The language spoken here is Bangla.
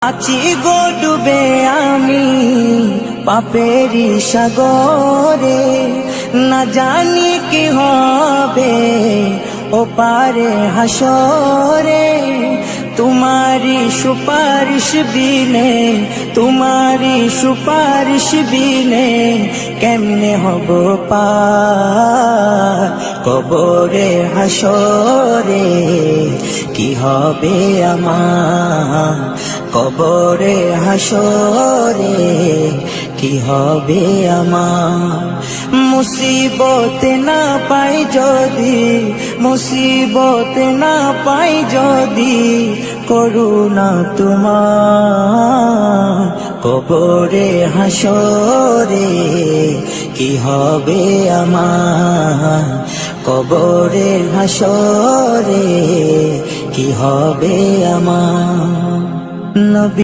আছি গো ডুবে আমি পাপেরি সাগরে, না জানি কি হবে ও পারে হাসরে। তোমারি সুপারিশ বিনে, তোমারি সুপারিশ বিনে কেমনে হব পার কবরে হাসরে। কি হবে আমার কবরে হাসরে, কি হবে আমার। মুসিবত না পাই যদি, মুসিবত না পাই যদি করুণা তোমার কবরে হাসরে। কি হবে আমার কবরে হাসরে, কি হবে আমার। নবী